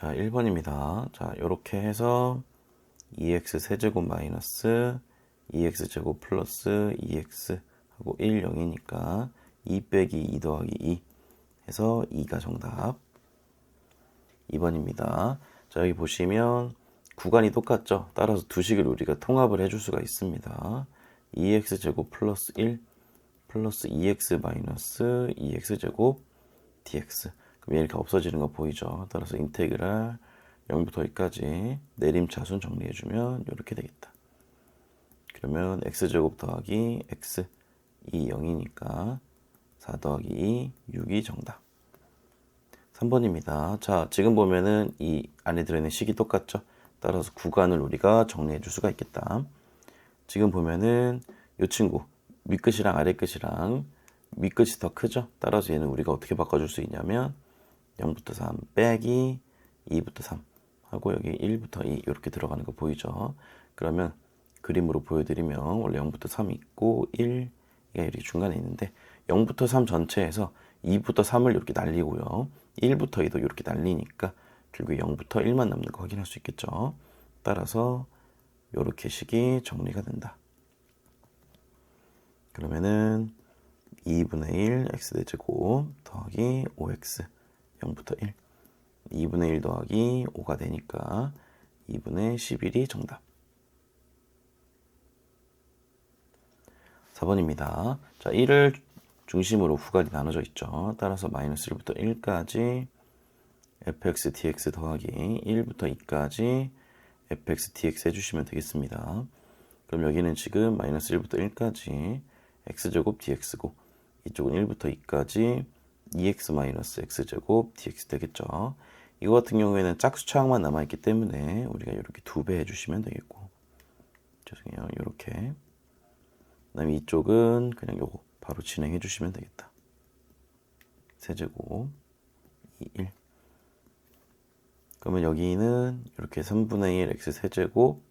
자, 1번입니다. 자, 요렇게 해서 2x 세제곱 마이너스 2x 제곱 플러스 2x 하고 1, 0이니까 2 빼기 2 더하기 2 해서 2가 정답. 2번입니다. 자, 여기 보시면 구간이 똑같죠? 따라서 두 식을 우리가 통합을 해줄 수가 있습니다. 2x 제곱 플러스 1 플러스 2x 마이너스 2x 제곱 dx. 그럼 이렇게 없어지는 거 보이죠? 따라서 인테그랄 0부터 2까지 내림차순 정리해주면 이렇게 되겠다. 그러면 x제곱 더하기 x 2, 0이니까 4 더하기 2, 6이 정답. 3번입니다. 자, 지금 보면은 이 안에 들어있는 식이 똑같죠? 따라서 구간을 우리가 정리해 줄 수가 있겠다. 지금 보면은 이 친구 윗끝이랑 아래끝이랑 윗끝이 더 크죠? 따라서 얘는 우리가 어떻게 바꿔줄 수 있냐면 0부터 3 빼기 2부터 3 하고 여기 1부터 2 이렇게 들어가는 거 보이죠? 그러면 그림으로 보여드리면 원래 0부터 3 있고 1가 이렇게 중간에 있는데 0부터 3 전체에서 2부터 3을 이렇게 날리고요. 1부터 2도 이렇게 날리니까 결국 0부터 1만 남는 거 확인할 수 있겠죠. 따라서 이렇게 식이 정리가 된다. 그러면은 2분의 1 x제곱 더하기 5x 0부터 1 2분의 1 더하기 5가 되니까 2분의 11이 정답. 4번입니다. 자, 1을 중심으로 구간이 나눠져 있죠. 따라서 마이너스 1부터 1까지 fx dx 더하기 1부터 2까지 fx dx 해주시면 되겠습니다. 그럼 여기는 지금 마이너스 1부터 1까지 x제곱 dx고 이쪽은 1부터 2까지 2x 마이너스 x제곱 dx 되겠죠. 이거 같은 경우에는 짝수차항만 남아있기 때문에 우리가 이렇게 2배 해주시면 되겠고, 죄송해요, 이렇게. 그 다음에 이쪽은 그냥 요거 바로 진행해 주시면 되겠다. 세제곱 2, 1. 그러면 여기는 이렇게 3분의 1 x 세제곱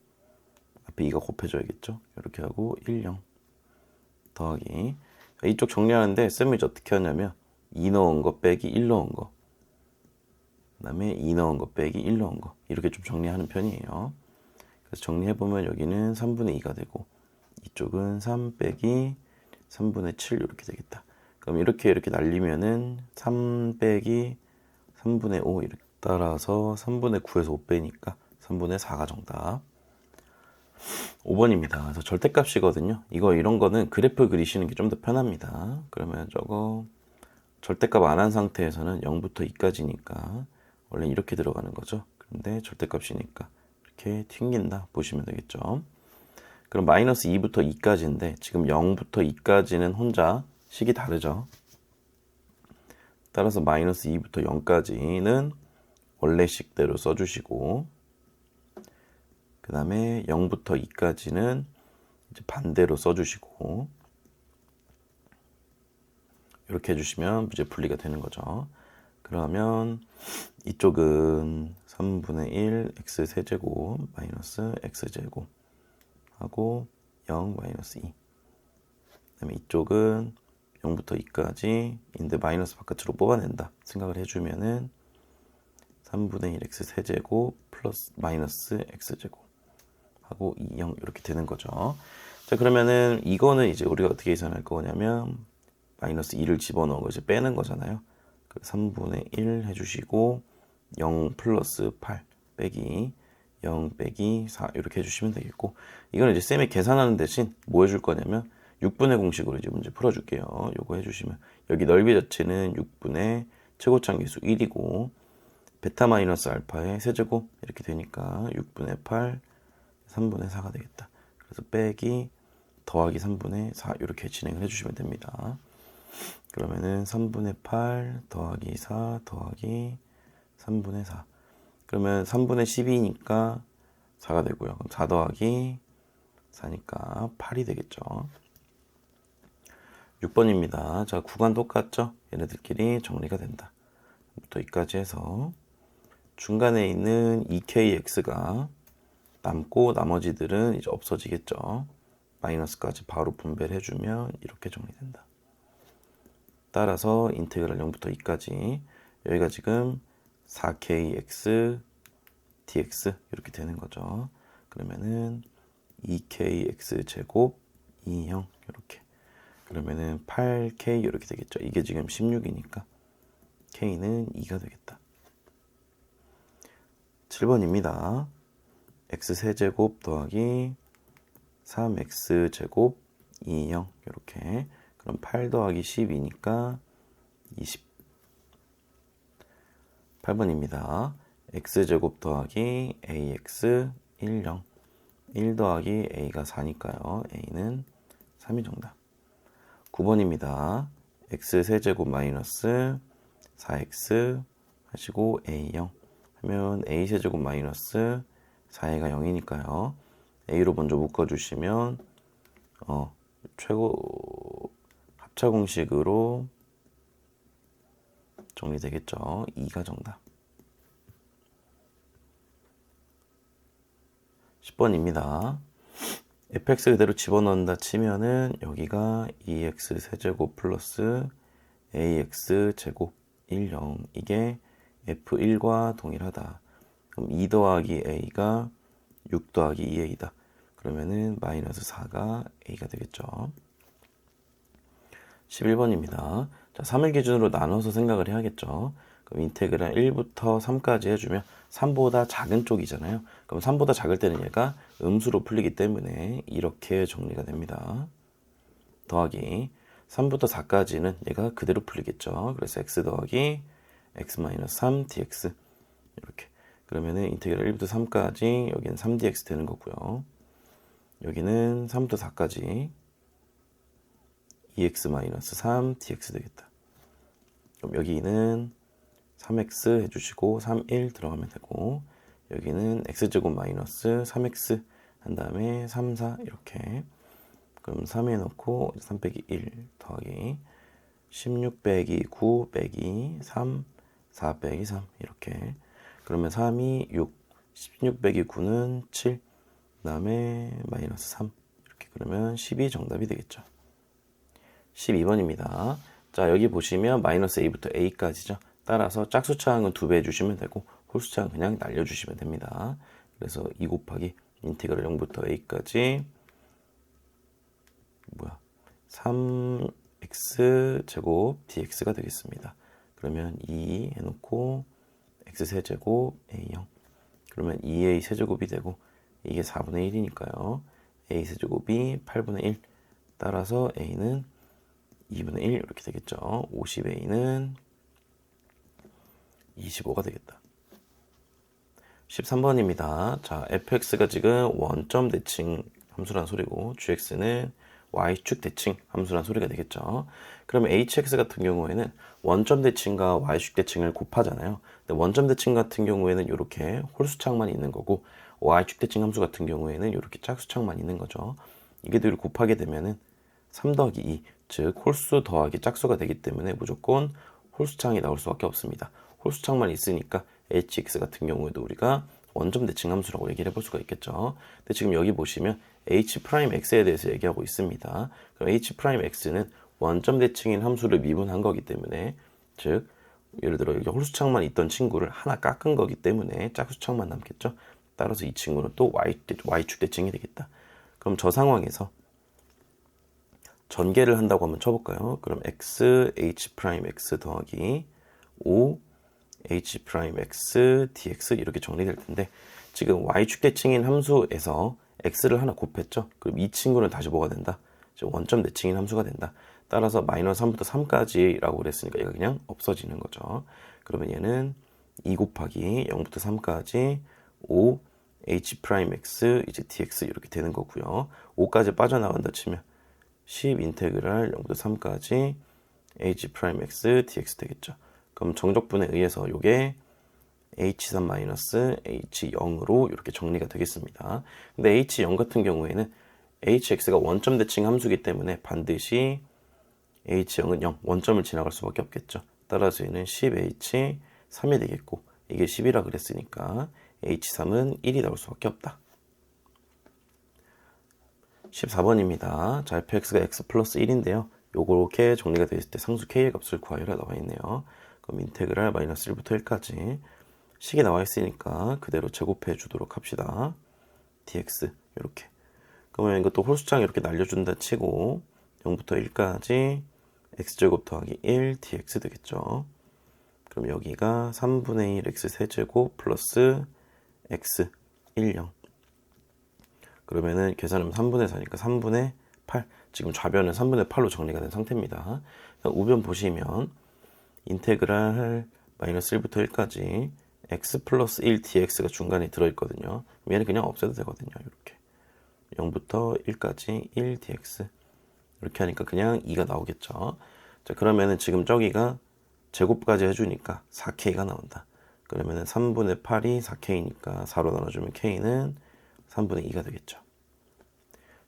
앞에 2가 곱해져야겠죠. 이렇게 하고 1, 0 더하기, 이쪽 정리하는데 쌤이 어떻게 하냐면 2 넣은 거 빼기 1 넣은 거, 그 다음에 2 넣은 거 빼기 1 넣은 거, 이렇게 좀 정리하는 편이에요. 그래서 정리해보면 여기는 3분의 2가 되고 이쪽은 3 빼기 3분의 7 이렇게 되겠다. 그럼 이렇게 날리면은 3 빼기 3분의 5 이렇게, 따라서 3분의 9에서 5 빼니까 3분의 4가 정답. 5번입니다. 그래서 절대값이거든요. 이런 거는 그래프 그리시는 게 좀 더 편합니다. 그러면 저거 절대값 안 한 상태에서는 0부터 2까지니까 원래 이렇게 들어가는 거죠. 그런데 절대값이니까 이렇게 튕긴다 보시면 되겠죠. 그럼 마이너스 2부터 2까지인데 지금 0부터 2까지는 혼자 식이 다르죠. 따라서 마이너스 2부터 0까지는 원래 식대로 써주시고, 그 다음에 0부터 2까지는 이제 반대로 써주시고, 이렇게 해주시면 문제 분리가 되는 거죠. 그러면 이쪽은 3분의 1 x 세제곱 마이너스 x제곱 하고 0 마이너스 2. 그 다음에 이쪽은 0부터 2까지 인데 마이너스 바깥으로 뽑아낸다 생각을 해주면은 3분의 1 x 세제곱 플러스 마이너스 x제곱 하고 2, 0 이렇게 되는 거죠. 자, 그러면은 이거는 이제 우리가 어떻게 계산할 거냐면 마이너스 2를 집어넣은 거 이제 빼는 거잖아요. 3분의 1 해주시고 0 플러스 8 빼기 0 빼기 4 이렇게 해주시면 되겠고, 이거는 이제 쌤이 계산하는 대신 뭐 해줄 거냐면 6분의 공식으로 이제 문제 풀어줄게요. 요거 해주시면 여기 넓이 자체는 6분의 최고차함계수 1이고 베타 마이너스 알파의 세제곱 이렇게 되니까 6분의 8 3분의 4가 되겠다. 그래서 빼기 더하기 3분의 4 이렇게 진행을 해주시면 됩니다. 그러면은 3분의 8 더하기 4 더하기 3분의 4. 그러면 3분의 12니까 4가 되고요. 그럼 4 더하기 4니까 8이 되겠죠. 6번입니다. 자, 구간 똑같죠? 얘네들끼리 정리가 된다. 부터 여기까지 해서 중간에 있는 2kx가 남고 나머지들은 이제 없어지겠죠. 마이너스까지 바로 분배를 해주면 이렇게 정리된다. 따라서 인테그랄 0부터 2까지 여기가 지금 4kx dx 이렇게 되는 거죠. 그러면은 2kx 제곱 2형 이렇게. 그러면은 8k 이렇게 되겠죠. 이게 지금 16이니까 k는 2가 되겠다. 7번입니다. x 세제곱 더하기 3x 제곱 2형 이렇게. 그럼 8 더하기 12니까 20. 8번입니다. x제곱 더하기 ax 10. 1 더하기 a가 4니까요. a는 3이 정답. 9번입니다. x 세제곱 마이너스 4x 하시고 a0 하면 a 세제곱 마이너스 4a가 0이니까요. a로 먼저 묶어주시면 최고 합차 공식으로 정리되겠죠. 2가 정답. 10번입니다. fx 그대로 집어넣는다 치면은 여기가 2x 세제곱 플러스 ax 제곱 10 이게 f1과 동일하다. 그럼 2 더하기 a가 6 더하기 2a다. 그러면은 마이너스 4가 a가 되겠죠. 11번입니다. 자, 3을 기준으로 나눠서 생각을 해야겠죠. 그럼 인테그랄 1부터 3까지 해주면 3보다 작은 쪽이잖아요. 그럼 3보다 작을 때는 얘가 음수로 풀리기 때문에 이렇게 정리가 됩니다. 더하기 3부터 4까지는 얘가 그대로 풀리겠죠. 그래서 x 더하기 x-3 dx 이렇게. 그러면은 인테그랄 1부터 3까지 여기는 3dx 되는 거고요. 여기는 3부터 4까지 2x-3 dx 되겠다. 그럼 여기는 3x 해주시고 3, 1 들어가면 되고 여기는 x제곱 마이너스 3x 한 다음에 3, 4 이렇게. 그럼 3에 넣고 3 빼기 1 더하기 16 빼기 9 빼기 3 4 빼기 3 이렇게. 그러면 3이 6 16 빼기 9는 7 그 다음에 마이너스 3 이렇게. 그러면 12 정답이 되겠죠. 12번입니다. 자, 여기 보시면 마이너스 a부터 a까지죠. 따라서 짝수차항은 2배 해주시면 되고 홀수차항 그냥 날려주시면 됩니다. 그래서 2 곱하기 인테그랄 0부터 a까지 3x 제곱 dx가 되겠습니다. 그러면 2 해놓고 x 세제곱 a0 그러면 2a 세제곱이 되고 이게 4분의 1이니까요. a 세제곱이 8분의 1 따라서 a는 2분의 1 이렇게 되겠죠. 50a는 25가 되겠다. 13번입니다. 자, fx가 지금 원점 대칭 함수란 소리고 gx는 y축 대칭 함수란 소리가 되겠죠. 그러면 hx 같은 경우에는 원점 대칭과 y축 대칭을 곱하잖아요. 근데 원점 대칭 같은 경우에는 이렇게 홀수창만 있는 거고 y축 대칭 함수 같은 경우에는 이렇게 짝수창만 있는 거죠. 이게 둘을 곱하게 되면은 3 더하기 2, 즉 홀수 더하기 짝수가 되기 때문에 무조건 홀수창이 나올 수밖에 없습니다. 홀수창만 있으니까 hx 같은 경우에도 우리가 원점 대칭 함수라고 얘기를 해볼 수가 있겠죠. 근데 지금 여기 보시면 h'x에 대해서 얘기하고 있습니다. 그럼 h'x는 원점 대칭인 함수를 미분한 거기 때문에, 즉 예를 들어 여기 홀수창만 있던 친구를 하나 깎은 거기 때문에 짝수창만 남겠죠. 따라서 이 친구는 또 y축 대칭이 되겠다. 그럼 저 상황에서 전개를 한다고 한번 쳐볼까요? 그럼 h'x 더하기 5 h'x dx 이렇게 정리될 텐데, 지금 y축 대칭인 함수에서 x를 하나 곱했죠. 그럼 이 친구는 다시 뭐가 된다? 원점 대칭인 함수가 된다. 따라서 마이너스 3부터 3까지 라고 그랬으니까 얘가 그냥 없어지는 거죠. 그러면 얘는 2 곱하기 0부터 3까지 5 h'x 이제 dx 이렇게 되는 거고요. 5까지 빠져나간다 치면 10 인테그랄 0부터 3까지 h'x dx 되겠죠. 그럼 정적분에 의해서 이게 h3-h0으로 이렇게 정리가 되겠습니다. 근데 h0 같은 경우에는 hx가 원점 대칭 함수이기 때문에 반드시 h0은 0, 원점을 지나갈 수밖에 없겠죠. 따라서 얘는 10h3이 되겠고, 이게 10이라 그랬으니까 h3은 1이 나올 수밖에 없다. 14번입니다. 자, fx가 x 플러스 1인데요. 요렇게 정리가 되어 있을 때 상수 k의 값을 구하여라 나와 있네요. 그럼 인테그랄 마이너스 1부터 1까지 식이 나와 있으니까 그대로 제곱해 주도록 합시다. dx 이렇게. 그러면 이것도 홀수창 이렇게 날려준다 치고 0부터 1까지 x제곱 더하기 1 dx 되겠죠. 그럼 여기가 3분의 1 x 세제곱 플러스 x 1, 0. 그러면은 계산하면 3분의 4니까 3분의 8. 지금 좌변은 3분의 8로 정리가 된 상태입니다. 우변 보시면 인테그랄 마이너스 1부터 1까지 x 플러스 1 dx가 중간에 들어있거든요. 얘는 그냥 없애도 되거든요. 이렇게 0부터 1까지 1 dx 이렇게 하니까 그냥 2가 나오겠죠. 자, 그러면은 지금 저기가 제곱까지 해주니까 4k가 나온다. 그러면은 3분의 8이 4k니까 4로 나눠주면 k는 3분의 2가 되겠죠.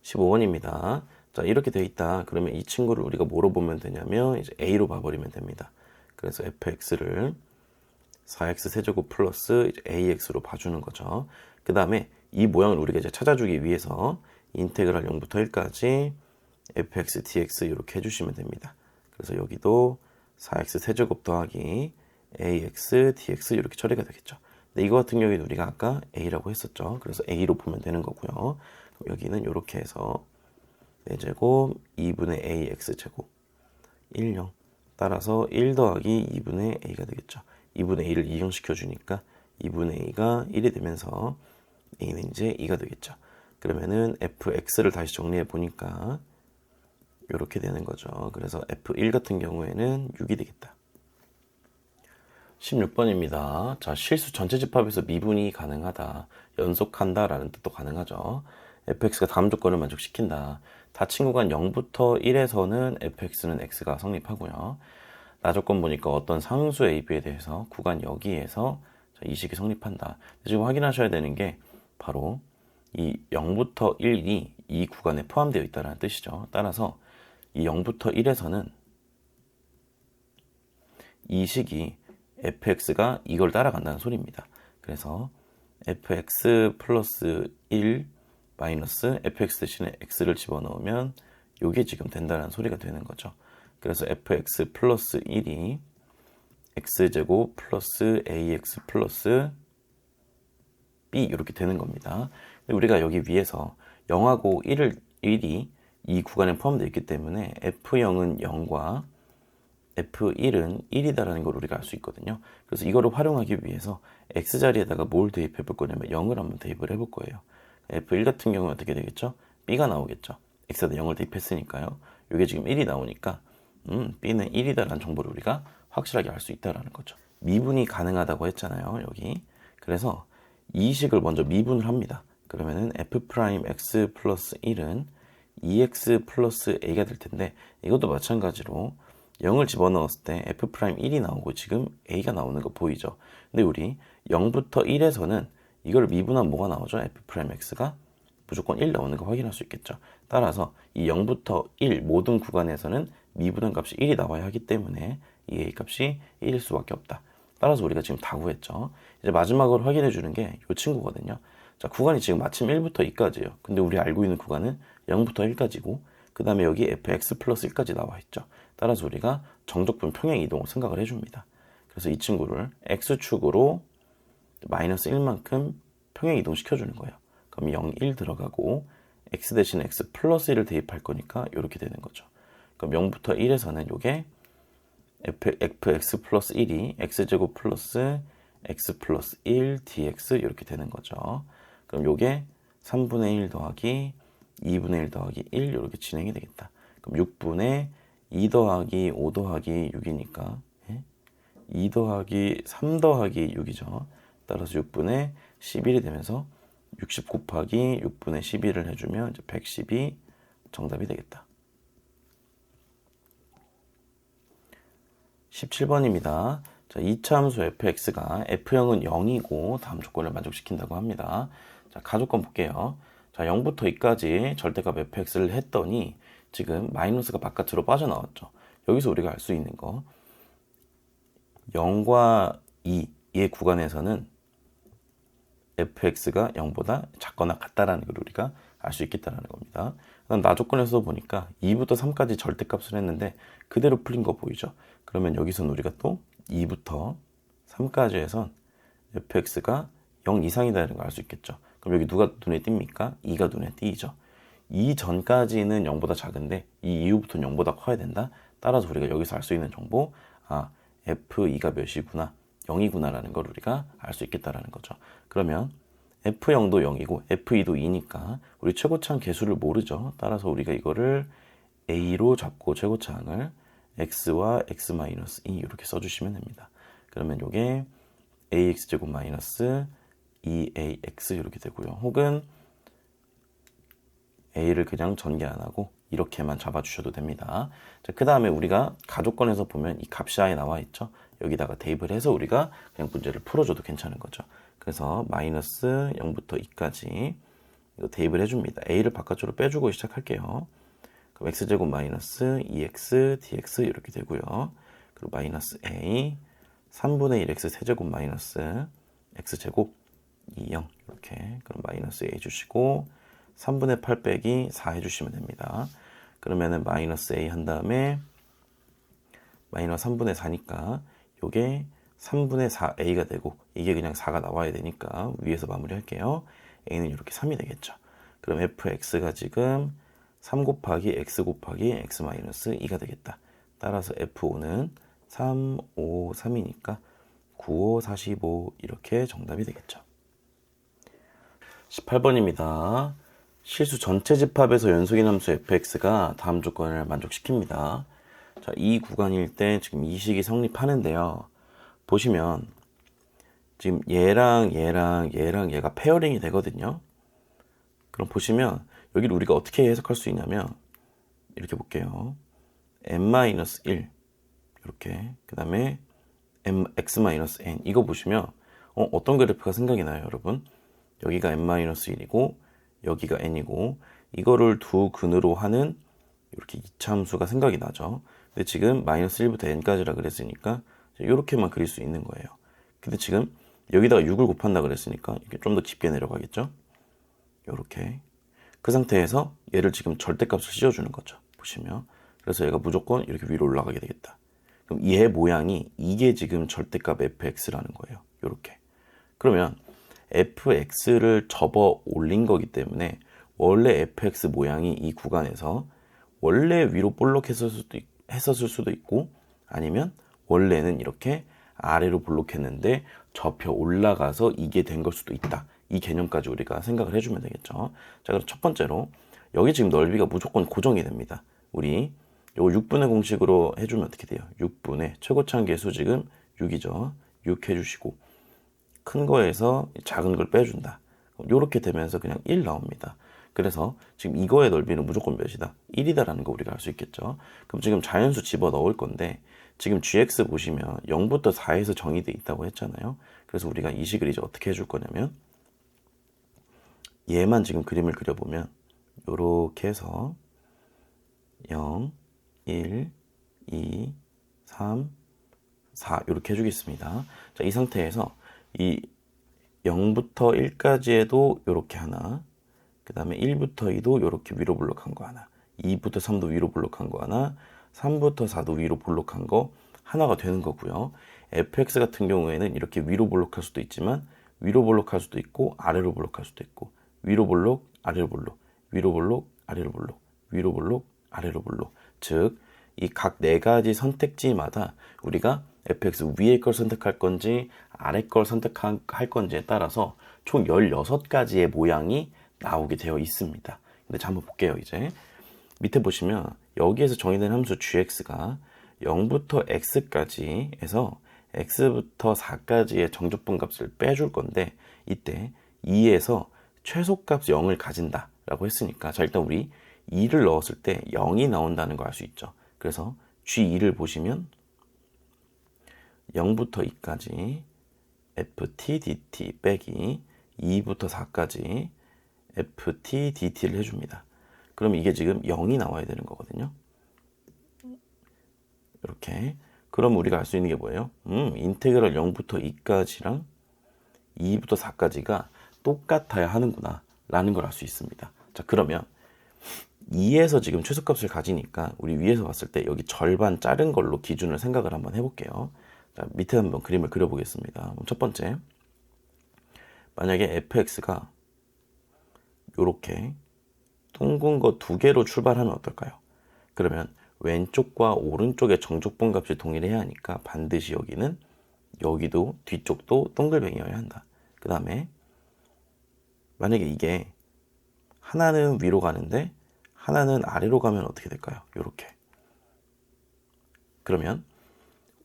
15번입니다. 자, 이렇게 돼 있다. 그러면 이 친구를 우리가 뭐로 보면 되냐면 이제 a로 봐버리면 됩니다. 그래서 fx를 4x 세제곱 플러스 ax로 봐주는 거죠. 그 다음에 이 모양을 우리가 이제 찾아주기 위해서 인테그랄 0부터 1까지 fx dx 이렇게 해주시면 됩니다. 그래서 여기도 4x 세제곱 더하기 ax dx 이렇게 처리가 되겠죠. 근데 이거 같은 경우에는 우리가 아까 a라고 했었죠. 그래서 a로 보면 되는 거고요. 그럼 여기는 이렇게 해서 4제곱 2분의 ax 제곱 1, 0 따라서 1 더하기 2분의 a가 되겠죠. 2분의 2를 이용시켜 주니까 2분의 a가 1이 되면서 a는 이제 2가 되겠죠. 그러면은 fx를 다시 정리해 보니까 이렇게 되는 거죠. 그래서 f1 같은 경우에는 6이 되겠다. 16번입니다. 자, 실수 전체 집합에서 미분이 가능하다. 연속한다 라는 뜻도 가능하죠. fx가 다음 조건을 만족시킨다. 닫힌 구간 0부터 1에서는 fx는 x가 성립하고요. 나 조건 보니까 어떤 상수 ab에 대해서 구간 여기에서 이 식이 성립한다. 지금 확인하셔야 되는 게 바로 이 0부터 1이 이 구간에 포함되어 있다는 뜻이죠. 따라서 이 0부터 1에서는 이 식이 fx가 이걸 따라간다는 소리입니다. 그래서 fx 플러스 1 마이너스 fx 대신에 x를 집어넣으면 이게 지금 된다는 소리가 되는 거죠. 그래서 fx 플러스 1이 x제곱 플러스 ax 플러스 b 이렇게 되는 겁니다. 우리가 여기 위에서 0하고 1이 이 구간에 포함되어 있기 때문에 f0은 0과 f1은 1이다라는 걸 우리가 알 수 있거든요. 그래서 이거를 활용하기 위해서 x자리에다가 뭘 대입해 볼 거냐면 0을 한번 대입을 해볼 거예요. f1 같은 경우는 어떻게 되겠죠? b가 나오겠죠. x에다 0을 대입했으니까요. 이게 지금 1이 나오니까 b는 1이다라는 정보를 우리가 확실하게 알 수 있다라는 거죠. 미분이 가능하다고 했잖아요. 여기. 그래서 이 식을 먼저 미분을 합니다. 그러면은 f'x 플러스 1은 2x 플러스 a가 될 텐데 이것도 마찬가지로 0을 집어넣었을 때 f'1이 나오고 지금 a가 나오는 거 보이죠? 근데 우리 0부터 1에서는 이걸 미분하면 뭐가 나오죠? f'x가 무조건 1 나오는 거 확인할 수 있겠죠. 따라서 이 0부터 1 모든 구간에서는 미분한 값이 1이 나와야 하기 때문에 이 a 값이 1일 수밖에 없다. 따라서 우리가 지금 다 구했죠. 이제 마지막으로 확인해 주는 게 이 친구거든요. 자, 구간이 지금 마침 1부터 2까지예요. 근데 우리 알고 있는 구간은 0부터 1까지고 그 다음에 여기 fx 플러스 1까지 나와 있죠. 따라서 우리가 정적분 평행 이동을 생각을 해줍니다. 그래서 이 친구를 x축으로 마이너스 1만큼 평행 이동 시켜주는 거예요. 그럼 0, 1 들어가고 x 대신 x 플러스 1을 대입할 거니까 이렇게 되는 거죠. 그럼 0부터 1에서는 이게 fx 플러스 1이 x제곱 플러스 x 플러스 1 dx 이렇게 되는 거죠. 그럼 이게 3분의 1 더하기 2분의 1 더하기 1 이렇게 진행이 되겠다. 그럼 6분의 2 더하기 5 더하기 6이니까 2 더하기 3 더하기 6이죠. 따라서 6분의 11이 되면서 60 곱하기 6분의 11을 해주면 이제 110이 정답이 되겠다. 17번입니다. 자, 2차 함수 fx가 f0은 0이고 다음 조건을 만족시킨다고 합니다. 자, 가조건 볼게요. 자, 0부터 2까지 절대값 fx를 했더니 지금 마이너스가 바깥으로 빠져나왔죠. 여기서 우리가 알 수 있는 거 0과 2의 구간에서는 fx가 0보다 작거나 같다라는 걸 우리가 알 수 있겠다는 겁니다. 그다음 나 조건에서 보니까 2부터 3까지 절대값을 했는데 그대로 풀린 거 보이죠? 그러면 여기서는 우리가 또 2부터 3까지 해선 fx가 0 이상이다라는 걸 알 수 있겠죠. 그럼 여기 누가 눈에 띕니까? 2가 눈에 띄죠. 이 전까지는 0보다 작은데 이 이후부터는 0보다 커야 된다. 따라서 우리가 여기서 알 수 있는 정보, f2가 몇이구나, 0이구나 라는 걸 우리가 알 수 있겠다라는 거죠. 그러면 f0도 0이고 f2도 2니까 우리 최고차항 개수를 모르죠. 따라서 우리가 이거를 a로 잡고 최고차항을 x와 x-2 이렇게 써주시면 됩니다. 그러면 이게 ax제곱 마이너스 2ax 이렇게 되고요. 혹은 a를 그냥 전개 안 하고 이렇게만 잡아주셔도 됩니다. 그 다음에 우리가 가족권에서 보면 이 값이 아예 나와 있죠. 여기다가 대입을 해서 우리가 그냥 문제를 풀어줘도 괜찮은 거죠. 그래서 마이너스 0부터 2까지 이거 대입을 해줍니다. a를 바깥으로 빼주고 시작할게요. 그럼 x제곱 마이너스 2x dx 이렇게 되고요. 그리고 마이너스 a 3분의 1 x 세제곱 마이너스 x제곱 2, 0 이렇게. 그럼 마이너스 a 해주시고 3분의 8 빼기 4 해주시면 됩니다. 그러면은 마이너스 a 한 다음에 마이너스 3분의 4니까 요게 3분의 4a가 되고 이게 그냥 4가 나와야 되니까 위에서 마무리할게요. a는 이렇게 3이 되겠죠. 그럼 fx가 지금 3 곱하기 x 곱하기 x 마이너스 2가 되겠다. 따라서 f5는 3, 5, 3이니까 9, 5, 45 이렇게 정답이 되겠죠. 18번입니다. 실수 전체 집합에서 연속인 함수 fx가 다음 조건을 만족시킵니다. 자, 이 구간일 때 지금 이 식이 성립하는데요. 보시면 지금 얘랑 얘가 페어링이 되거든요. 그럼 보시면 여기를 우리가 어떻게 해석할 수 있냐면 이렇게 볼게요. n-1 이렇게, 그 다음에 x-n 이거 보시면 어떤 그래프가 생각이 나요, 여러분? 여기가 n-1이고 여기가 n이고 이거를 두 근으로 하는 이렇게 이차함수가 생각이 나죠. 근데 지금 마이너스 1부터 n까지라 그랬으니까 이렇게만 그릴 수 있는 거예요. 근데 지금 여기다가 6을 곱한다 그랬으니까 이렇게 좀 더 깊게 내려가겠죠. 이렇게. 그 상태에서 얘를 지금 절대값을 씌워주는 거죠. 보시면. 그래서 얘가 무조건 이렇게 위로 올라가게 되겠다. 그럼 얘 모양이 이게 지금 절대값 fx라는 거예요. 이렇게. 그러면 fx를 접어 올린 거기 때문에 원래 fx 모양이 이 구간에서 원래 위로 볼록했었을 수도 있고 아니면 원래는 이렇게 아래로 볼록했는데 접혀 올라가서 이게 된 걸 수도 있다. 이 개념까지 우리가 생각을 해주면 되겠죠. 자, 그럼 첫 번째로 여기 지금 넓이가 무조건 고정이 됩니다. 우리 요거 6분의 공식으로 해주면 어떻게 돼요? 6분의 최고차항 계수 지금 6이죠. 6 해주시고 큰 거에서 작은 걸 빼준다. 이렇게 되면서 그냥 1 나옵니다. 그래서 지금 이거의 넓이는 무조건 몇이다? 1이다라는 거 우리가 알 수 있겠죠. 그럼 지금 자연수 집어 넣을 건데 지금 gx 보시면 0부터 4에서 정의되어 있다고 했잖아요. 그래서 우리가 이 식을 이제 어떻게 해줄 거냐면 얘만 지금 그림을 그려보면 요렇게 해서 0, 1, 2, 3, 4 이렇게 해주겠습니다. 자, 이 상태에서 이 0부터 1까지에도 이렇게 하나, 그 다음에 1부터 2도 이렇게 위로 볼록한 거 하나, 2부터 3도 위로 볼록한 거 하나, 3부터 4도 위로 볼록한 거 하나가 되는 거고요. fx 같은 경우에는 이렇게 위로 볼록할 수도 있지만 위로 볼록할 수도 있고 아래로 볼록할 수도 있고 위로 볼록, 아래로 볼록, 위로 볼록, 아래로 볼록, 위로 볼록, 아래로 볼록. 즉, 이 각 네 가지 선택지마다 우리가 fx 위에 걸 선택할 건지 아래 걸 선택할 건지에 따라서 총 16가지의 모양이 나오게 되어 있습니다. 근데 자, 한번 볼게요. 이제 밑에 보시면 여기에서 정의된 함수 gx가 0부터 x까지 해서 x부터 4까지의 정적분 값을 빼줄 건데 이때 2에서 최소값 0을 가진다 라고 했으니까 자, 일단 우리 2를 넣었을 때 0이 나온다는 걸 알 수 있죠. 그래서 G2를 보시면 0부터 2까지 ft dt 빼기 2부터 4까지 ft dt를 해줍니다. 그럼 이게 지금 0이 나와야 되는 거거든요. 이렇게. 그럼 우리가 알 수 있는 게 뭐예요? 인테그럴 0부터 2까지랑 2부터 4까지가 똑같아야 하는구나 라는 걸 알 수 있습니다. 자, 그러면 2에서 지금 최소값을 가지니까 우리 위에서 봤을 때 여기 절반 자른 걸로 기준을 생각을 한번 해볼게요. 자, 밑에 한번 그림을 그려보겠습니다. 첫 번째 만약에 fx가 요렇게 둥근 거 두 개로 출발하면 어떨까요? 그러면 왼쪽과 오른쪽의 정적분 값이 동일해야 하니까 반드시 여기는 여기도 뒤쪽도 동글뱅이여야 한다. 그 다음에 만약에 이게 하나는 위로 가는데 하나는 아래로 가면 어떻게 될까요? 요렇게. 그러면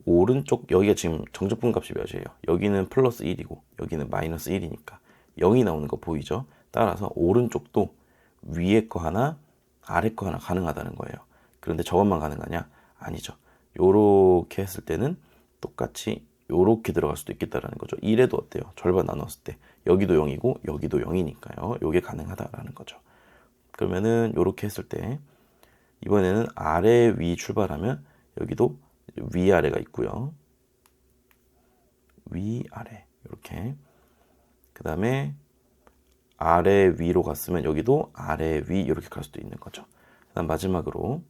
오른쪽 여기가 지금 정적분 값이 몇이에요? 여기는 플러스 1이고 여기는 마이너스 1이니까 0이 나오는 거 보이죠? 따라서 오른쪽도 위에 거 하나 아래 거 하나 가능하다는 거예요. 그런데 저것만 가능하냐? 아니죠. 요렇게 했을 때는 똑같이 요렇게 들어갈 수도 있겠다라는 거죠. 이래도 어때요? 절반 나눴을 때 여기도 0이고 여기도 0이니까요. 요게 가능하다라는 거죠. 그러면은 요렇게 했을 때 이번에는 아래 위 출발하면 여기도 위아래가 있고요. 위아래 이렇게. 그 다음에 아래 위로 갔으면 여기도 아래 위 이렇게 갈 수도 있는 거죠. 그 다음 마지막으로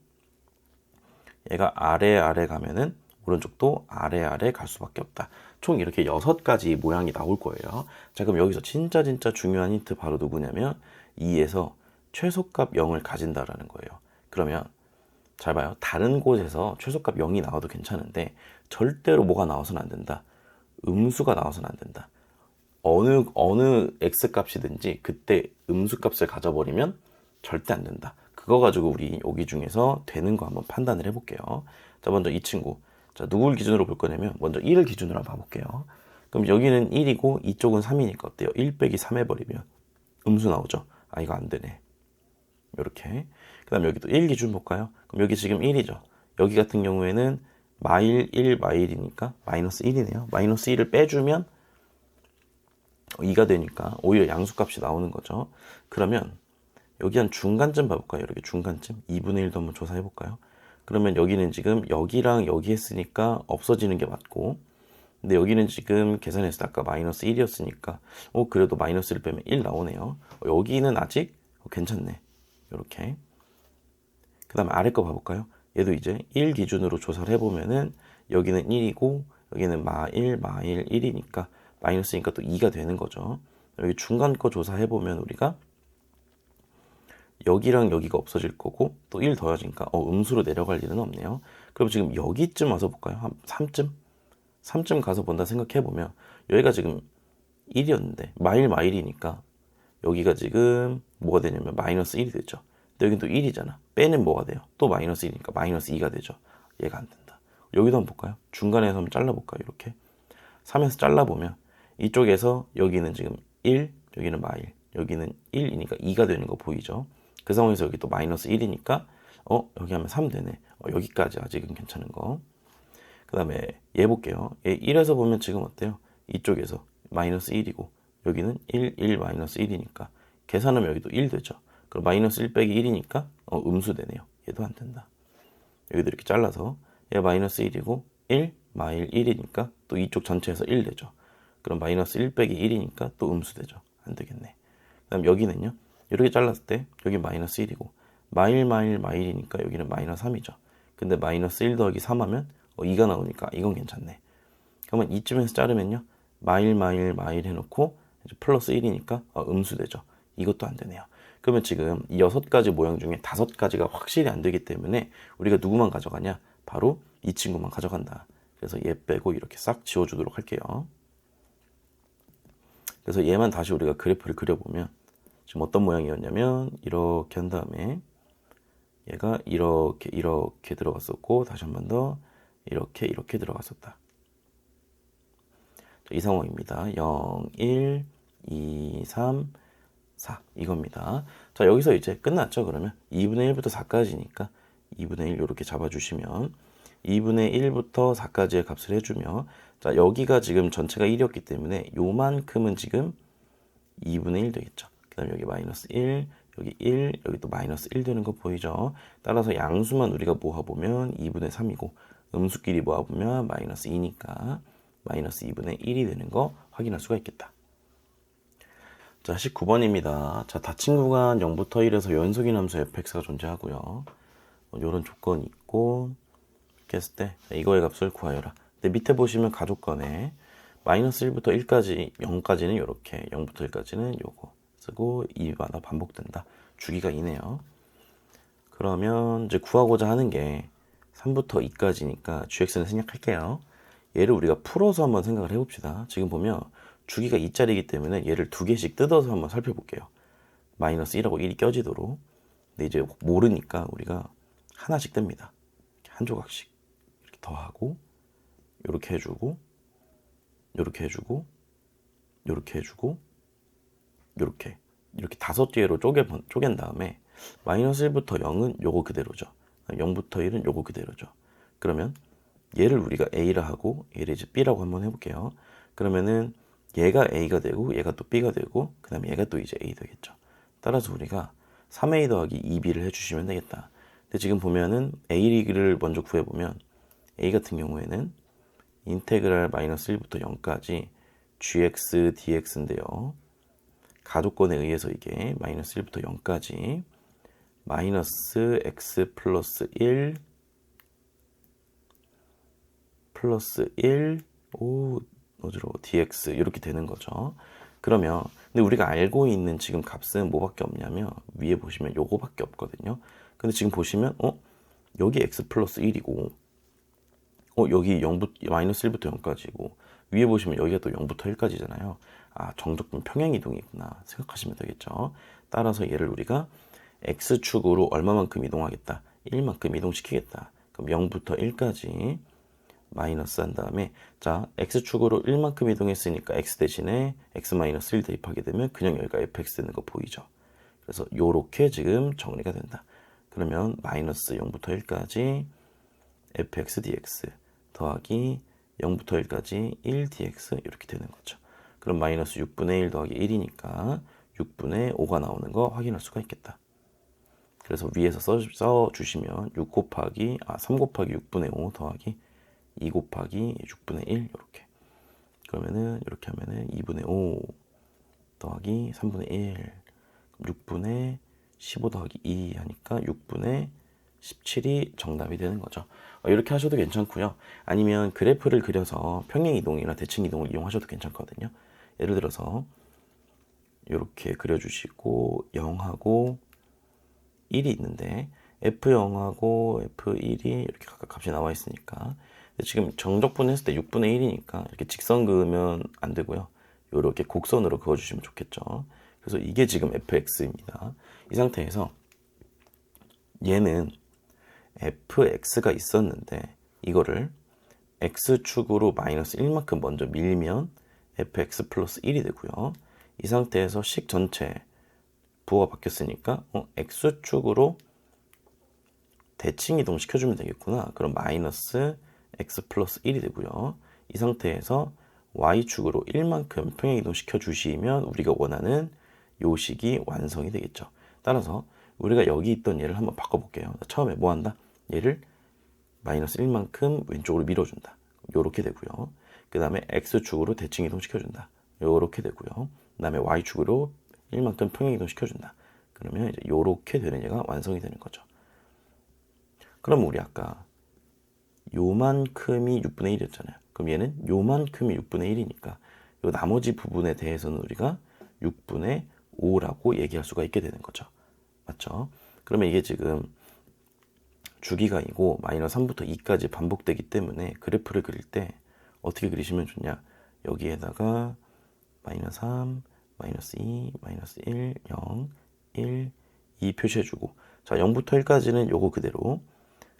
얘가 아래 가면은 오른쪽도 아래 갈 수밖에 없다. 총 이렇게 6가지 모양이 나올 거예요. 자, 그럼 여기서 진짜 중요한 힌트 바로 누구냐면 2에서 최소값 0을 가진다라는 거예요. 그러면 잘 봐요. 다른 곳에서 최소값 0이 나와도 괜찮은데 절대로 뭐가 나와서는 안 된다. 음수가 나와서는 안 된다. 어느 x 값이든지 그때 음수 값을 가져버리면 절대 안 된다. 그거 가지고 우리 여기 중에서 되는 거 한번 판단을 해볼게요. 자, 먼저 이 친구. 자, 누굴 기준으로 볼 거냐면 먼저 1을 기준으로 한번 봐볼게요. 그럼 여기는 1이고 이쪽은 3이니까 어때요? 1 빼기 3 해버리면 음수 나오죠? 아, 이거 안 되네. 이렇게. 그 다음 여기도 1 기준 볼까요? 그럼 여기 지금 1이죠. 여기 같은 경우에는 마일 1 마일이니까 마이너스 1이네요. 마이너스 1을 빼주면 2가 되니까 오히려 양수값이 나오는 거죠. 그러면 여기 한 중간쯤 봐볼까요? 이렇게 중간쯤 2분의 1도 한번 조사해 볼까요? 그러면 여기는 지금 여기랑 여기 했으니까 없어지는 게 맞고, 근데 여기는 지금 계산했을 때 아까 마이너스 1이었으니까 그래도 마이너스 1 빼면 1 나오네요. 여기는 아직 괜찮네. 이렇게. 그 다음에 아래 거 봐볼까요? 얘도 이제 1 기준으로 조사를 해보면은 여기는 1이고 여기는 마일 1이니까 마이너스니까 또 2가 되는 거죠. 여기 중간 거 조사해보면 우리가 여기랑 여기가 없어질 거고 또 1 더해지니까 음수로 내려갈 일은 없네요. 그럼 지금 여기쯤 와서 볼까요? 한 3쯤? 3쯤 가서 본다 생각해보면 여기가 지금 1이었는데 마일이니까 여기가 지금 뭐가 되냐면 마이너스 1이 되죠. 근데 여긴 또 1이잖아. 빼는 뭐가 돼요? 또 마이너스 1이니까 마이너스 2가 되죠. 얘가 안 된다. 여기도 한번 볼까요? 중간에서 한번 잘라볼까요? 이렇게 3에서 잘라보면 이쪽에서 여기는 지금 1, 여기는 마일, 여기는 1이니까 2가 되는 거 보이죠? 그 상황에서 여기 또 마이너스 1이니까 여기 하면 3 되네. 여기까지 아직은 괜찮은 거. 그 다음에 얘 볼게요. 얘 1에서 보면 지금 어때요? 이쪽에서 마이너스 1이고 여기는 1 마이너스 1이니까 계산하면 여기도 1 되죠. 그럼 마이너스 1 빼기 1이니까 음수 되네요. 얘도 안 된다. 여기도 이렇게 잘라서 얘 마이너스 1이고 1 마일 1이니까 또 이쪽 전체에서 1 되죠. 그럼 마이너스 1 빼기 1이니까 또 음수 되죠. 안 되겠네. 그 다음 여기는요. 이렇게 잘랐을 때 여기 마이너스 1이고 마일이니까 여기는 마이너스 3이죠. 근데 마이너스 1 더하기 3 하면 2가 나오니까 이건 괜찮네. 그러면 이쯤에서 자르면요. 마일 해놓고 이제 플러스 1이니까 음수 되죠. 이것도 안 되네요. 그러면 지금 이 6가지 모양 중에 5가지가 확실히 안 되기 때문에 우리가 누구만 가져가냐? 바로 이 친구만 가져간다. 그래서 얘 빼고 이렇게 싹 지워주도록 할게요. 그래서 얘만 다시 우리가 그래프를 그려보면 지금 어떤 모양이었냐면 이렇게 한 다음에 얘가 이렇게 들어갔었고 다시 한 번 더 이렇게 들어갔었다. 이 상황입니다. 0, 1, 2, 3, 4 이겁니다. 자, 여기서 이제 끝났죠. 그러면 2분의 1부터 4까지니까 2분의 1 이렇게 잡아주시면 2분의 1부터 4까지의 값을 해주며 자, 여기가 지금 전체가 1이었기 때문에 요만큼은 지금 2분의 1 되겠죠. 그 다음에 여기 마이너스 1, 여기 1, 여기 또 마이너스 1 되는 거 보이죠? 따라서 양수만 우리가 모아보면 2분의 3이고 음수끼리 모아보면 마이너스 2니까 마이너스 2분의 1이 되는 거 확인할 수가 있겠다. 자, 19번입니다. 자, 닫힌 구간 0부터 1에서 연속인 함수 fx가 존재하고요. 이런 조건이 있고 이렇게 했을 때 이거의 값을 구하여라. 근데 밑에 보시면 가족관에 마이너스 1부터 1까지 0까지는 이렇게 0부터 1까지는 요거 쓰고 2마다 반복된다. 주기가 이네요. 그러면 이제 구하고자 하는 게 3부터 2까지니까 gx는 생략할게요. 얘를 우리가 풀어서 한번 생각을 해봅시다. 지금 보면 주기가 2짜리이기 때문에 얘를 두 개씩 뜯어서 한번 살펴볼게요. 마이너스 1하고 1이 껴지도록. 근데 이제 모르니까 우리가 하나씩 뗍니다. 한 조각씩 이렇게 더하고 요렇게 해주고 요렇게 해주고 요렇게 해주고 요렇게 이렇게 5개로 쪼갠 다음에 마이너스 1부터 0은 요거 그대로죠. 0부터 1은 요거 그대로죠. 그러면 얘를 우리가 A라 하고 얘를 이제 B라고 한번 해볼게요. 그러면은 얘가 A가 되고 얘가 또 B가 되고 그 다음에 얘가 또 이제 A 되겠죠. 따라서 우리가 3A 더하기 2B를 해주시면 되겠다. 근데 지금 보면은 A를 먼저 구해보면 A 같은 경우에는 인테그랄 마이너스 1부터 0까지 gx dx인데요. 가족권에 의해서 이게 마이너스 1부터 0까지 마이너스 x 플러스 1 플러스 1 어지러워 dx 이렇게 되는 거죠. 그러면 근데 우리가 알고 있는 지금 값은 뭐밖에 없냐면 위에 보시면 요거밖에 없거든요. 근데 지금 보시면 여기 x 플러스 1이고 여기 0부터 마이너스 1부터 0까지고 위에 보시면 여기가 또 0부터 1까지잖아요. 아, 정적분 평행이동이구나 생각하시면 되겠죠. 따라서 얘를 우리가 x축으로 얼마만큼 이동하겠다. 1만큼 이동시키겠다. 그럼 0부터 1까지 마이너스 한 다음에 자 x축으로 1만큼 이동했으니까 x 대신에 x 마이너스 1 대입하게 되면 그냥 여기가 fx 되는 거 보이죠. 그래서 요렇게 지금 정리가 된다. 그러면 마이너스 0부터 1까지 fx dx 더하기 0부터 1까지 1 dx 이렇게 되는 거죠. 그럼 마이너스 6분의 1 더하기 1이니까 6분의 5가 나오는 거 확인할 수가 있겠다. 그래서 위에서 써주시면 3 곱하기 6분의 5 더하기 2 곱하기 6분의 1 이렇게. 그러면은 이렇게 하면은 2분의 5 더하기 3분의 1 6분의 15 더하기 2 하니까 6분의 17이 정답이 되는 거죠. 이렇게 하셔도 괜찮고요. 아니면 그래프를 그려서 평행이동이나 대칭이동을 이용하셔도 괜찮거든요. 예를 들어서 이렇게 그려주시고 0하고 1이 있는데 F0하고 F1이 이렇게 각각 값이 나와 있으니까 지금 정적분 했을 때 6분의 1이니까 이렇게 직선 그으면 안 되고요. 이렇게 곡선으로 그어주시면 좋겠죠. 그래서 이게 지금 fx입니다. 이 상태에서 얘는 fx가 있었는데 이거를 x축으로 마이너스 1만큼 먼저 밀면 fx 플러스 1이 되고요. 이 상태에서 식 전체 부호가 바뀌었으니까 x축으로 대칭 이동 시켜주면 되겠구나. 그럼 마이너스 x 플러스 1이 되고요. 이 상태에서 y축으로 1만큼 평행 이동 시켜주시면 우리가 원하는 요 식이 완성이 되겠죠. 따라서 우리가 여기 있던 얘를 한번 바꿔볼게요. 처음에 뭐 한다? 얘를 마이너스 1만큼 왼쪽으로 밀어준다. 요렇게 되고요. 그 다음에 x축으로 대칭 이동 시켜준다. 요렇게 되고요. 그 다음에 y축으로 1만큼 평행 이동 시켜준다. 그러면 이제 요렇게 되는 얘가 완성이 되는 거죠. 그럼 우리 아까 요만큼이 6분의 1이었잖아요. 그럼 얘는 요만큼이 6분의 1이니까 요 나머지 부분에 대해서는 우리가 6분의 5라고 얘기할 수가 있게 되는 거죠. 맞죠? 그러면 이게 지금 주기가 아니고 마이너스 3부터 2까지 반복되기 때문에 그래프를 그릴 때 어떻게 그리시면 좋냐? 여기에다가 마이너스 3, 마이너스 2, 마이너스 1, 0, 1, 2 표시해주고 자 0부터 1까지는 요거 그대로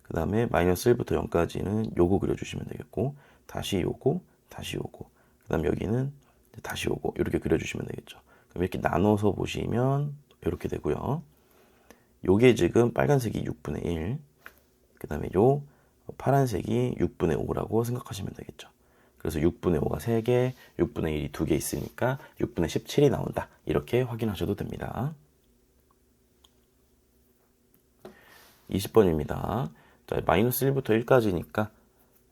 그 다음에 마이너스 1부터 0까지는 요거 그려주시면 되겠고 다시 요거, 다시 요거 그 다음 여기는 다시 요거 이렇게 그려주시면 되겠죠. 그럼 이렇게 나눠서 보시면 이렇게 되고요. 요게 지금 빨간색이 6분의 1 그 다음에 요 파란색이 6분의 5라고 생각하시면 되겠죠. 그래서 6분의 5가 3개, 6분의 1이 2개 있으니까 6분의 17이 나온다. 이렇게 확인하셔도 됩니다. 20번입니다. 자, 마이너스 1부터 1까지니까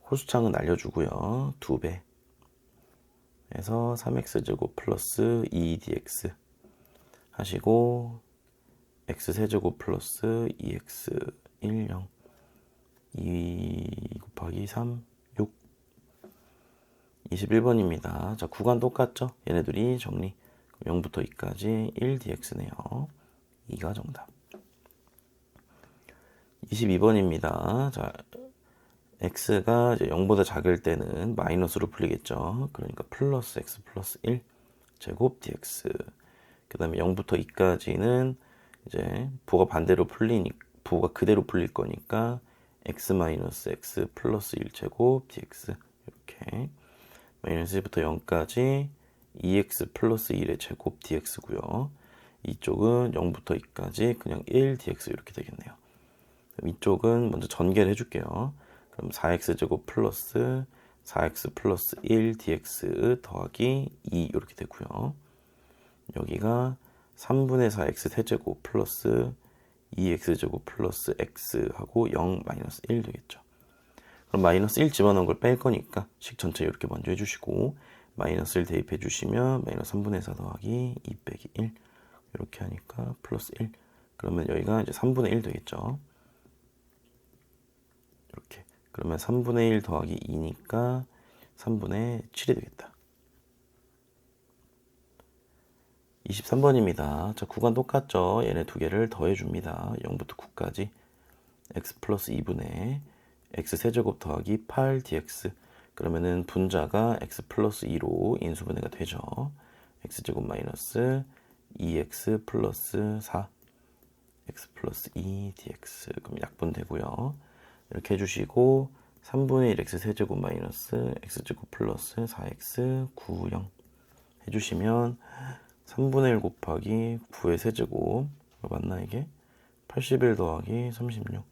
호수창은 날려주고요. 2배 해서 3x제곱 플러스 2dx 하시고 x세제곱 플러스 2x 1, 0 2 곱하기 3, 6 21번입니다. 자, 구간 똑같죠? 얘네들이 정리. 0부터 2까지 1dx네요. 2가 정답. 22번입니다. 자, x가 이제 0보다 작을 때는 마이너스로 풀리겠죠. 그러니까 플러스 x 플러스 1 제곱 dx. 그 다음에 0부터 2까지는 이제 부호가 반대로 부호가 그대로 풀릴 거니까 x 마이너스 x 플러스 1 제곱 dx. 이렇게 마이너스 1부터 0까지 2x 플러스 1의 제곱 dx고요. 이쪽은 0부터 2까지 그냥 1 dx 이렇게 되겠네요. 그럼 이쪽은 먼저 전개를 해줄게요. 그럼 4x제곱 플러스 4x 플러스 1 dx 더하기 2 이렇게 되고요. 여기가 3분의 4x 세제곱 플러스 2x제곱 플러스 x 하고 0 마이너스 1 되겠죠. 그럼 마이너스 1 집어넣은 걸 뺄 거니까 식 전체 이렇게 먼저 해주시고 마이너스 1 대입해 주시면 마이너스 3분의 4 더하기 2 빼기 1 이렇게 하니까 플러스 1. 그러면 여기가 이제 3분의 1 되겠죠. 이렇게. 그러면 3분의 1 더하기 2니까 3분의 7이 되겠다. 23번입니다. 자, 구간 똑같죠? 얘네 두 개를 더해줍니다. 0부터 9까지 x 플러스 2분의 x 세제곱 더하기 8 dx. 그러면은 분자가 x 플러스 2로 인수분해가 되죠. x제곱 마이너스 2x 플러스 4 x 플러스 2 dx. 그럼 약분되고요. 이렇게 해주시고 3분의 1 x 세제곱 마이너스 x제곱 플러스 4x 9 0 해주시면 3분의 1 곱하기 9의 세제곱 맞나 이게? 81 더하기 36.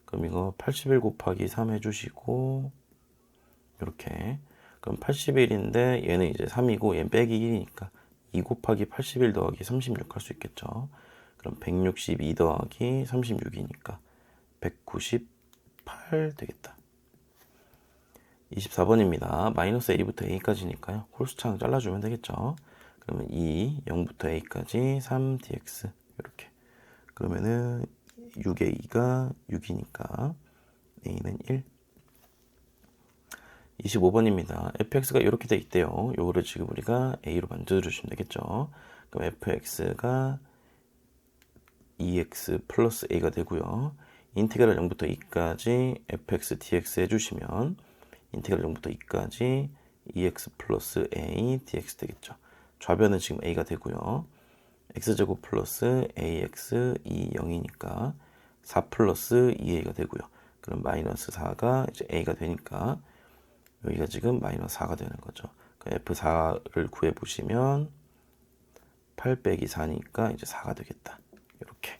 그럼 이거 81 곱하기 3 해주시고 이렇게. 그럼 81인데 얘는 이제 3이고 얘는 빼기 1이니까 2 곱하기 81 더하기 36 할 수 있겠죠. 그럼 162 더하기 36이니까 198 되겠다. 24번입니다. 마이너스 a부터 a까지니까요. 홀수창 잘라주면 되겠죠. 그러면 2, 0부터 a까지 3dx 이렇게. 그러면은 6a가 6이니까 a는 1. 25번입니다. fx가 이렇게 돼 있대요. 요거를 지금 우리가 a로 만들어주시면 되겠죠. 그럼 fx가 2x 플러스 a가 되고요. 인테그랄 0부터 2까지 fx dx 해주시면 인테그랄 0부터 2까지 2x 플러스 a dx 되겠죠. 좌변은 지금 a가 되고요. x제곱 플러스 ax 2 0이니까 4 플러스 2a가 되고요. 그럼 마이너스 4가 이제 a가 되니까 여기가 지금 마이너스 4가 되는 거죠. f4를 구해보시면 8 빼기 4니까 이제 4가 되겠다. 이렇게.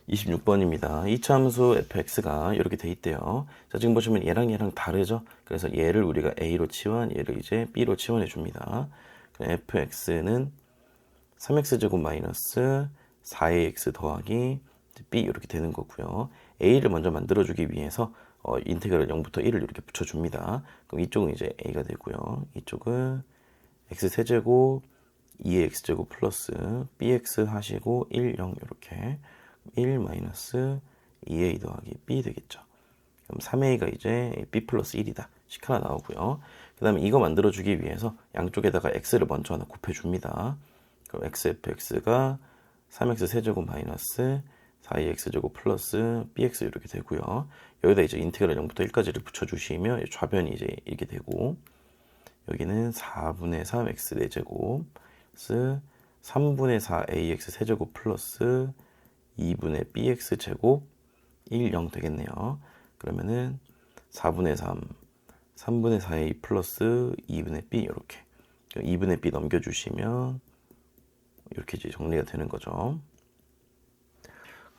26번입니다. 이차함수 fx가 이렇게 돼 있대요. 자, 지금 보시면 얘랑 다르죠? 그래서 얘를 우리가 a로 치환, 얘를 이제 b로 치환해 줍니다. fx는 3x제곱 마이너스 4ax 더하기 b 이렇게 되는 거고요. a를 먼저 만들어주기 위해서 인테그랄 0부터 1을 이렇게 붙여줍니다. 그럼 이쪽은 이제 a가 되고요. 이쪽은 x 세제곱 2x제곱 플러스 bx 하시고 1, 0 이렇게 1 마이너스 2a 더하기 b 되겠죠. 그럼 3a가 이제 b 플러스 1이다. 식 하나 나오고요. 그 다음에 이거 만들어주기 위해서 양쪽에다가 x를 먼저 하나 곱해줍니다. 그럼 xfx가 3x 세제곱 마이너스 4ax제곱 플러스 bx 이렇게 되고요. 여기다 이제 인테그랄 0부터 1까지를 붙여주시면 좌변이 이제 이렇게 되고 여기는 4분의 3 x 4제곱 플러스 3분의 4 ax 세제곱 플러스 2분의 bx 제곱 1, 0 되겠네요. 그러면은 4분의 3, 3분의 4a 플러스 2분의 b 이렇게 2분의 b 넘겨주시면 이렇게 이제 정리가 되는 거죠.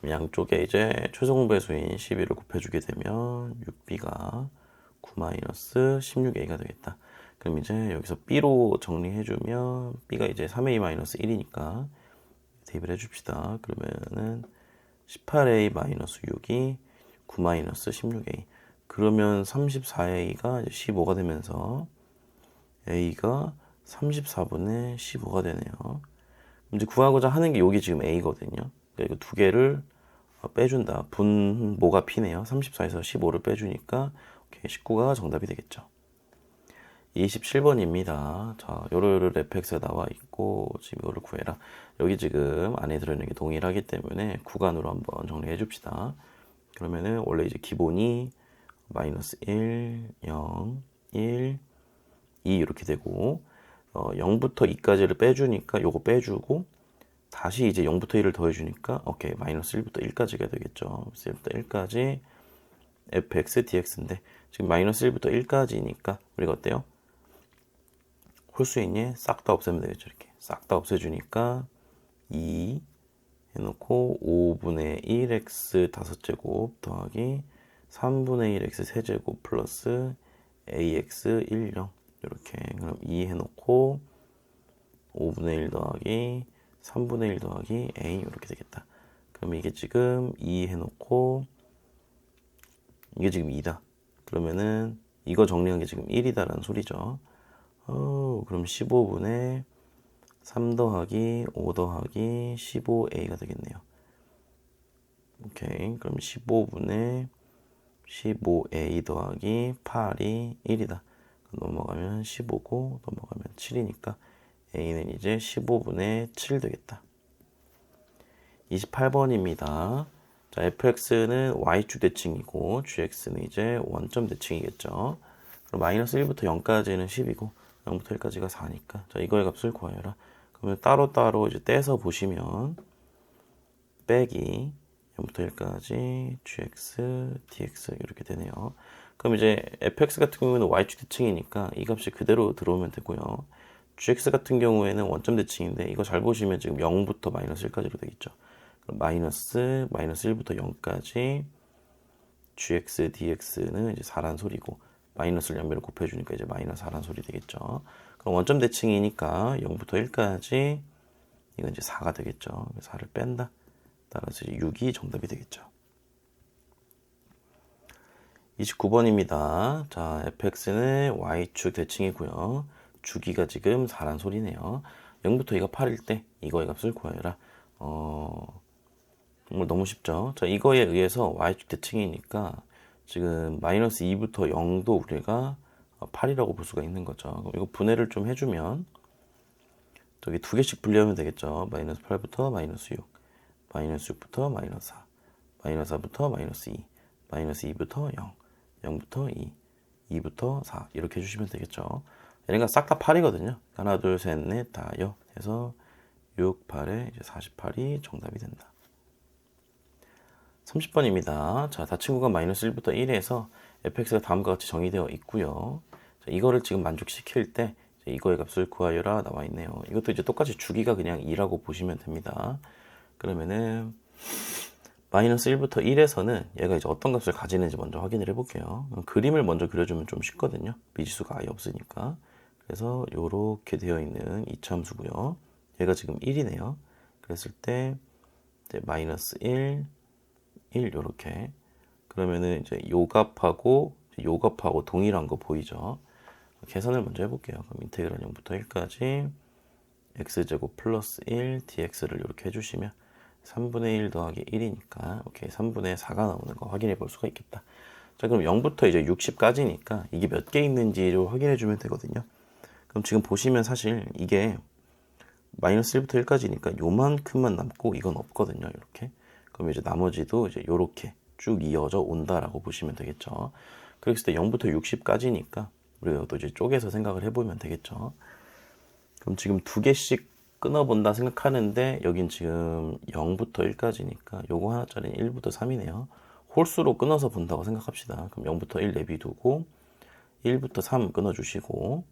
양쪽에 이제 최종 배수인 12를 곱해주게 되면 6b가 9-16a가 되겠다. 그럼 이제 여기서 b로 정리해주면 b가 이제 3a-1이니까 대입을 해줍시다. 그러면은 18a-6이 9-16a. 그러면 34a가 15가 되면서 a가 34분의 15가 되네요. 이제 구하고자 하는 게 여기 지금 a거든요. 그러니까 이거 두 개를 빼준다. 분모가 p네요. 34에서 15를 빼주니까 19가 정답이 되겠죠. 27번입니다. 자, 요를 fx가 나와 있고 지금 이거를 구해라. 여기 지금 안에 들어있는 게 동일하기 때문에 구간으로 한번 정리해 줍시다. 그러면은 원래 이제 기본이 마이너스 1, 0, 1, 2 이렇게 되고 0부터 2까지를 빼주니까 요거 빼주고 다시 이제 0부터 1을 더해주니까 오케이 마이너스 1부터 1까지가 되겠죠. 1부터 1까지 fx dx인데 지금 마이너스 1부터 1까지니까 우리가 어때요? 홀수 있니? 싹 다 없애면 되겠죠. 이렇게 싹 다 없애주니까 2 해놓고 5분의 1x 5제곱 더하기 3분의 1 x 세제곱 플러스 ax 10 이렇게 그럼 2 해놓고 5분의 1 더하기 3분의 1 더하기 a 이렇게 되겠다. 그럼 이게 지금 2 해놓고 이게 지금 2다. 그러면은 이거 정리한 게 지금 1이다라는 소리죠. 그럼 15분의 3 더하기 5 더하기 15a가 되겠네요. 오케이. 그럼 15분의 15a 더하기 8이 1이다. 넘어가면 15고 넘어가면 7이니까 a는 이제 15분의 7 되겠다. 28번입니다. 자, fx는 y축 대칭이고 gx는 이제 원점 대칭이겠죠. 그럼 마이너스 1부터 0까지는 10이고 0부터 1까지가 4니까 자, 이거의 값을 구하여라. 그러면 따로따로 이제 떼서 보시면 빼기 0부터 1까지 gx, dx 이렇게 되네요. 그럼 이제 fx 같은 경우에는 y축 대칭이니까 이 값이 그대로 들어오면 되고요. gx 같은 경우에는 원점 대칭인데 이거 잘 보시면 지금 0부터 마이너스 1까지로 되겠죠. 그럼 마이너스 1부터 0까지 gx, dx는 이제 4란 소리고 마이너스를 양변을 곱해주니까 이제 마이너스 4란 소리 되겠죠. 그럼 원점 대칭이니까 0부터 1까지 이건 이제 4가 되겠죠. 4를 뺀다. 따라서 6이 정답이 되겠죠. 29번입니다. 자, fx는 y축 대칭이고요. 주기가 지금 4란 소리네요. 0부터 2가 8일 때 이거의 값을 구하여라. 정말 너무 쉽죠. 자, 이거에 의해서 y축 대칭이니까 지금 마이너스 2부터 0도 우리가 8이라고 볼 수가 있는 거죠. 그럼 이거 분해를 좀 해주면 저기 두 개씩 분리하면 되겠죠. 마이너스 8부터 마이너스 6, 마이너스 6부터 마이너스 4, 마이너스 4부터 마이너스 2, 마이너스 2부터 0, 0부터 2, 2부터 4 이렇게 해주시면 되겠죠. 얘네가 싹 다 8이거든요. 하나, 둘, 셋, 넷, 다, 여 해서 6, 8에 이제 48이 정답이 된다. 30번입니다. 자, 다 친구가 마이너스 1부터 1에서 fx가 다음과 같이 정의되어 있고요. 자, 이거를 지금 만족시킬 때 이거의 값을 구하여라 나와 있네요. 이것도 이제 똑같이 주기가 그냥 2라고 보시면 됩니다. 그러면은 마이너스 1부터 1에서는 얘가 이제 어떤 값을 가지는지 먼저 확인을 해볼게요. 그림을 먼저 그려주면 좀 쉽거든요. 미지수가 아예 없으니까. 그래서 이렇게 되어 있는 이차함수고요. 얘가 지금 1이네요. 그랬을 때 이제 마이너스 1, 1 요렇게 그러면은 이제 요 값하고 동일한 거 보이죠? 계산을 먼저 해볼게요. 그럼 인테그랄 0부터 1까지 x제곱 플러스 1 dx를 이렇게 해주시면 3분의 1 더하기 1이니까 오케이 3분의 4가 나오는 거 확인해 볼 수가 있겠다. 자, 그럼 0부터 이제 60까지니까 이게 몇 개 있는지를 확인해 주면 되거든요. 그럼 지금 보시면 사실 이게 마이너스 1부터 1까지니까 요만큼만 남고 이건 없거든요. 이렇게. 그럼 이제 나머지도 이제 요렇게 쭉 이어져 온다라고 보시면 되겠죠. 그랬을 때 0부터 60까지니까 우리가 또 이제 쪼개서 생각을 해보면 되겠죠. 그럼 지금 두 개씩 끊어본다 생각하는데 여긴 지금 0부터 1까지니까 요거 하나짜리는 1부터 3이네요. 홀수로 끊어서 본다고 생각합시다. 그럼 0부터 1 내비두고 1부터 3 끊어주시고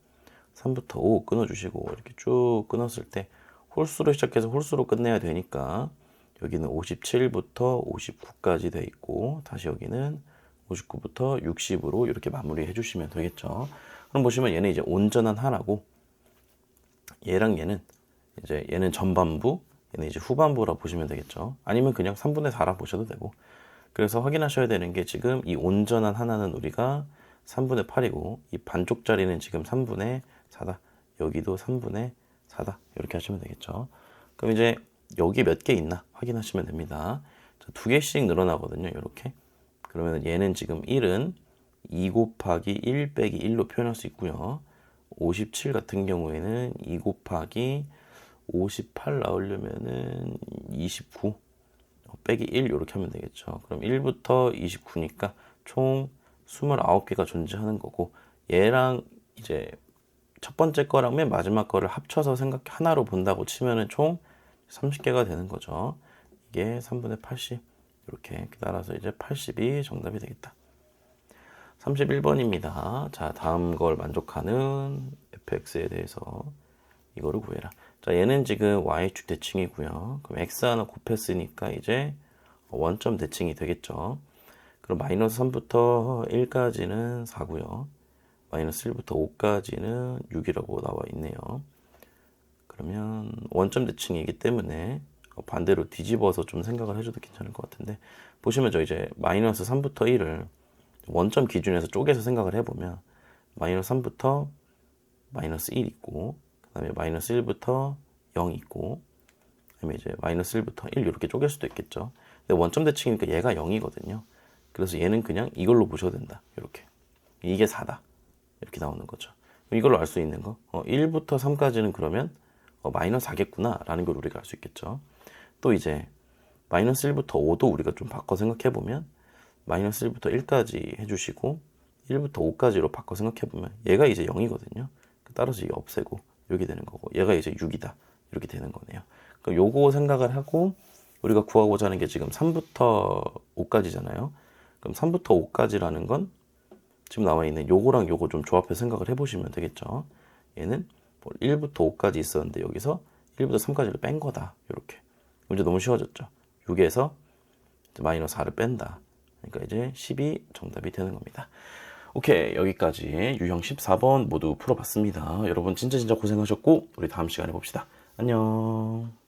3부터 5 끊어주시고 이렇게 쭉 끊었을 때 홀수로 시작해서 홀수로 끝내야 되니까 여기는 57부터 59까지 돼 있고 다시 여기는 59부터 60으로 이렇게 마무리해 주시면 되겠죠. 그럼 보시면 얘는 이제 온전한 하나고 얘랑 얘는 이제 얘는 전반부, 얘는 이제 후반부라 보시면 되겠죠. 아니면 그냥 3분의 4라 보셔도 되고. 그래서 확인하셔야 되는 게 지금 이 온전한 하나는 우리가 3분의 8이고 이 반쪽짜리는 지금 3분의 4다. 여기도 3분의 4다. 이렇게 하시면 되겠죠. 그럼 이제 여기 몇 개 있나 확인하시면 됩니다. 자, 두 개씩 늘어나거든요. 이렇게. 그러면 얘는 지금 1은 2 곱하기 1 빼기 1로 표현할 수 있고요. 57 같은 경우에는 2 곱하기 58 나오려면은 29 빼기 1 이렇게 하면 되겠죠. 그럼 1부터 29니까 총 29개가 존재하는 거고, 얘랑 이제 첫 번째 거랑 맨 마지막 거를 합쳐서 하나로 본다고 치면은 총 30개가 되는 거죠. 이게 3분의 80 이렇게 따라서 이제 80이 정답이 되겠다. 31번입니다. 자, 다음 걸 만족하는 fx에 대해서 이거를 구해라. 자, 얘는 지금 y축 대칭이고요. 그럼 x 하나 곱했으니까 이제 원점 대칭이 되겠죠. 그럼 마이너스 3부터 1까지는 4고요. 마이너스 1부터 5까지는 6이라고 나와 있네요. 그러면 원점 대칭이기 때문에 반대로 뒤집어서 좀 생각을 해줘도 괜찮을 것 같은데, 보시면 저 이제 마이너스 3부터 1을 원점 기준에서 쪼개서 생각을 해보면 마이너스 3부터 마이너스 1 있고, 그 다음에 마이너스 1부터 0 있고, 그 다음에 이제 마이너스 1부터 1 이렇게 쪼갤 수도 있겠죠. 근데 원점 대칭이니까 얘가 0이거든요. 그래서 얘는 그냥 이걸로 보셔도 된다. 이렇게. 이게 4다. 이렇게 나오는 거죠. 이걸로 알 수 있는 거. 1부터 3까지는 그러면 마이너스 4겠구나 라는 걸 우리가 알 수 있겠죠. 또 이제 마이너스 1부터 5도 우리가 좀 바꿔 생각해보면 마이너스 1부터 1까지 해주시고 1부터 5까지로 바꿔 생각해보면 얘가 이제 0이거든요. 따라서 이게 없애고 이렇게 되는 거고, 얘가 이제 6이다. 이렇게 되는 거네요. 그럼 요거 생각을 하고 우리가 구하고자 하는 게 지금 3부터 5까지잖아요. 그럼 3부터 5까지라는 건 지금 나와 있는 요거랑 요거 좀 조합해서 생각을 해보시면 되겠죠. 얘는 1부터 5까지 있었는데 여기서 1부터 3까지를 뺀 거다. 이렇게. 문제 너무 쉬워졌죠. 6에서 마이너스 4를 뺀다. 그러니까 이제 10이 정답이 되는 겁니다. 오케이, 여기까지 유형 14번 모두 풀어봤습니다. 여러분 진짜 고생하셨고 우리 다음 시간에 봅시다. 안녕.